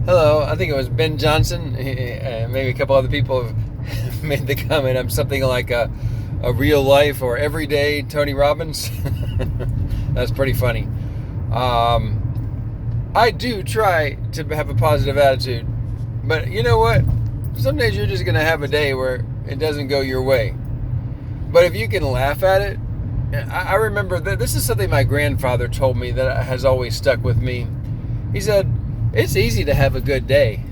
Hello, I think it was Ben Johnson, maybe a couple other people have made the comment. I'm something like a real life or everyday Tony Robbins. That's pretty funny. I do try to have a positive attitude, but you know what? Some days you're just going to have a day where it doesn't go your way. But if you can laugh at it, I remember that this is something my grandfather told me that has always stuck with me. He said, it's easy to have a good day.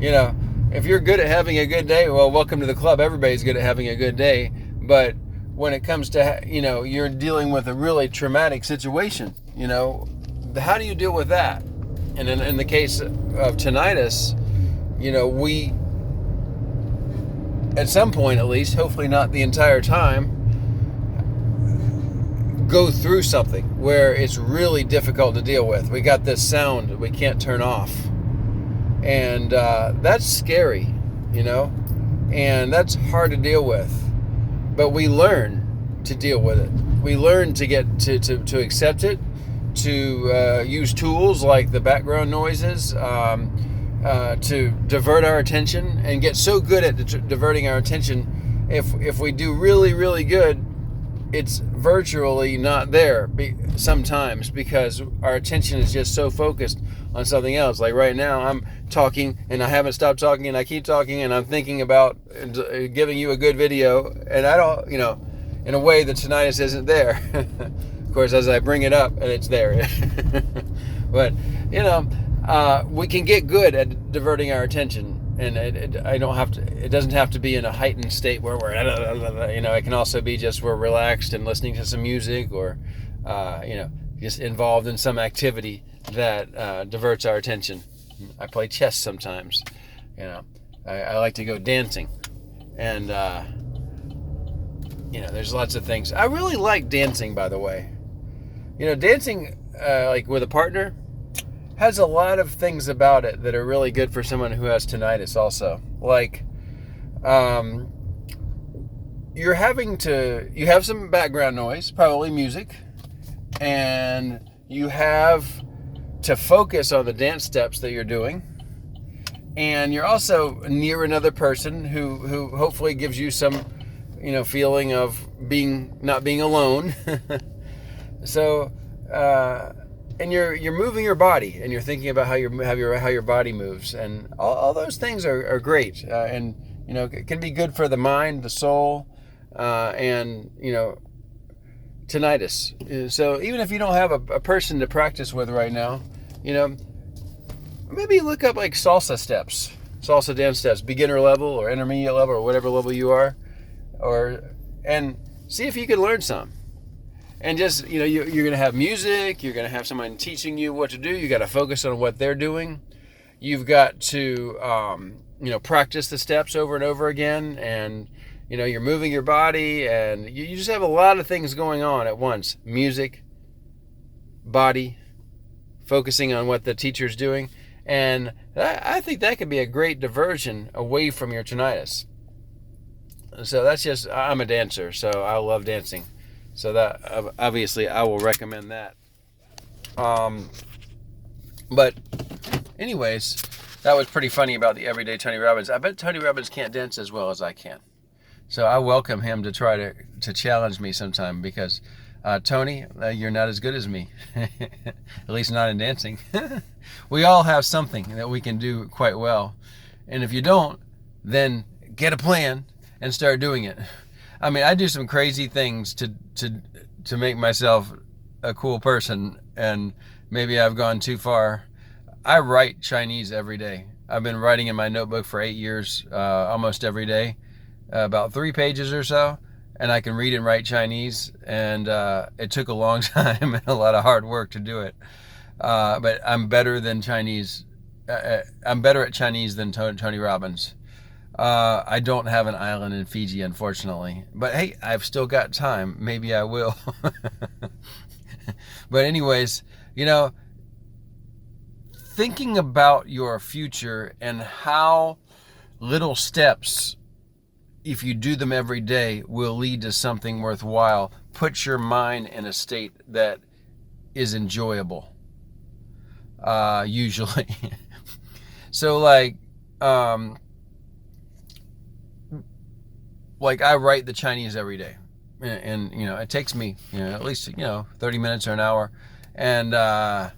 You know, if you're good at having a good day, well, welcome to the club. Everybody's good at having a good day. But when it comes to, you're dealing with a really traumatic situation, how do you deal with that? And in the case of tinnitus, we, at some point at least, hopefully not the entire time, go through something where it's really difficult to deal with. We got this sound that we can't turn off, and that's scary, and that's hard to deal with, but we learn to deal with it. We learn to get to accept it, to use tools like the background noises, to divert our attention, and get so good at diverting our attention. If we do really, really good, it's virtually not there sometimes because our attention is just so focused on something else. Like right now, I'm talking and I haven't stopped talking and I keep talking and I'm thinking about giving you a good video, and I don't, in a way that tinnitus isn't there. Of course, as I bring it up and it's there. But, we can get good at diverting our attention. And it doesn't have to be in a heightened state where we're, it can also be just we're relaxed and listening to some music or, just involved in some activity that diverts our attention. I play chess sometimes, I like to go dancing, and, there's lots of things. I really like dancing, by the way. Dancing, like with a partner, has a lot of things about it that are really good for someone who has tinnitus also. Like, you have some background noise, probably music, and you have to focus on the dance steps that you're doing. And you're also near another person who hopefully gives you some, feeling of not being alone. So, and you're moving your body, and you're thinking about how your body moves, and all those things are great, and it can be good for the mind, the soul, and tinnitus. So even if you don't have a person to practice with right now, maybe look up like salsa dance steps, beginner level or intermediate level or whatever level you are, and see if you can learn some. And just, you're going to have music, you're going to have someone teaching you what to do, you got to focus on what they're doing. You've got to, practice the steps over and over again, and, you're moving your body, and you just have a lot of things going on at once. Music, body, focusing on what the teacher's doing, and I think that could be a great diversion away from your tinnitus. So I'm a dancer, so I love dancing. So that, obviously, I will recommend that. But anyways, that was pretty funny about the everyday Tony Robbins. I bet Tony Robbins can't dance as well as I can. So I welcome him to try to challenge me sometime, because Tony, you're not as good as me. At least not in dancing. We all have something that we can do quite well. And if you don't, then get a plan and start doing it. I mean, I do some crazy things to make myself a cool person, and maybe I've gone too far. I write Chinese every day. I've been writing in my notebook for 8 years, almost every day, about 3 pages or so, and I can read and write Chinese, and it took a long time and a lot of hard work to do it. But I'm better than Chinese. I'm better at Chinese than Tony Robbins. I don't have an island in Fiji, unfortunately. But hey, I've still got time. Maybe I will. But anyways, thinking about your future and how little steps, if you do them every day, will lead to something worthwhile. Put your mind in a state that is enjoyable. Usually. So um, like I write the Chinese every day, and it takes me at least 30 minutes or an hour, and I'm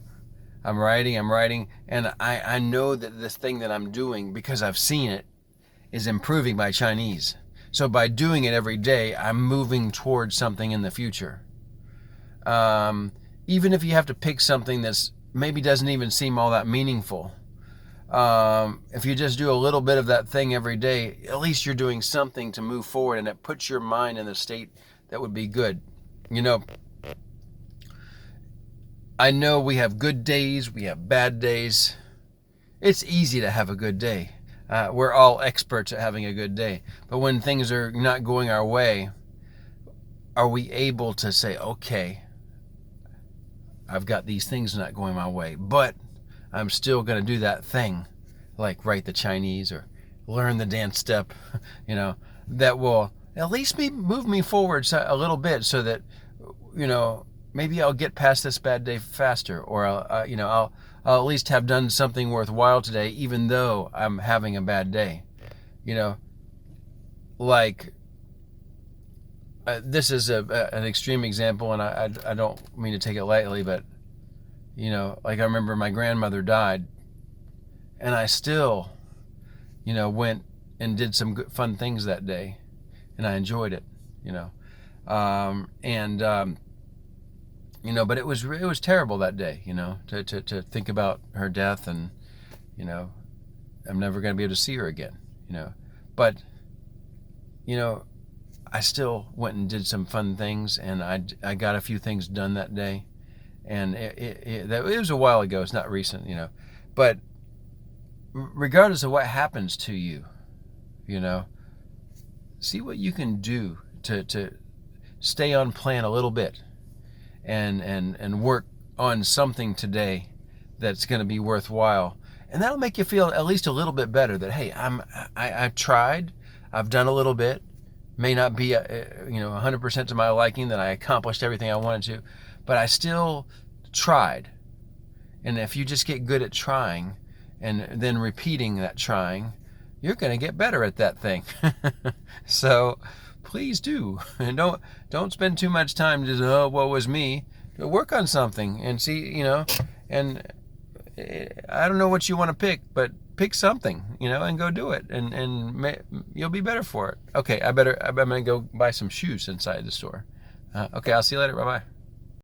writing, and I know that this thing that I'm doing, because I've seen it, is improving my Chinese. So by doing it every day, I'm moving towards something in the future. Even if you have to pick something that's maybe doesn't even seem all that meaningful, if you just do a little bit of that thing every day, at least you're doing something to move forward, and it puts your mind in a state that would be good. I know we have good days, we have bad days. It's easy to have a good day. We're all experts at having a good day. But when things are not going our way, are we able to say, okay, I've got these things not going my way, but I'm still going to do that thing, like write the Chinese or learn the dance step, that will at least move me forward a little bit, so that, maybe I'll get past this bad day faster, or I'll at least have done something worthwhile today, even though I'm having a bad day. Like this is an extreme example, and I don't mean to take it lightly, but like I remember my grandmother died, and I still, went and did some good, fun things that day, and I enjoyed it, but it was terrible that day, to think about her death, and I'm never going to be able to see her again, but I still went and did some fun things, and I got a few things done that day, and it was a while ago. It's not recent, but regardless of what happens to you, see what you can do to stay on plan a little bit, and work on something today that's going to be worthwhile, and that'll make you feel at least a little bit better that, hey, I've tried, I've done a little bit. May not be 100% to my liking, that I accomplished everything I wanted to, but I still tried. And if you just get good at trying and then repeating that trying, you're going to get better at that thing. So please do, and don't spend too much time just, oh, what was me. Work on something and see, and I don't know what you want to pick, but pick something, and go do it, and you'll be better for it. Okay, I'm gonna go buy some shoes inside the store. Okay, I'll see you later. Bye bye.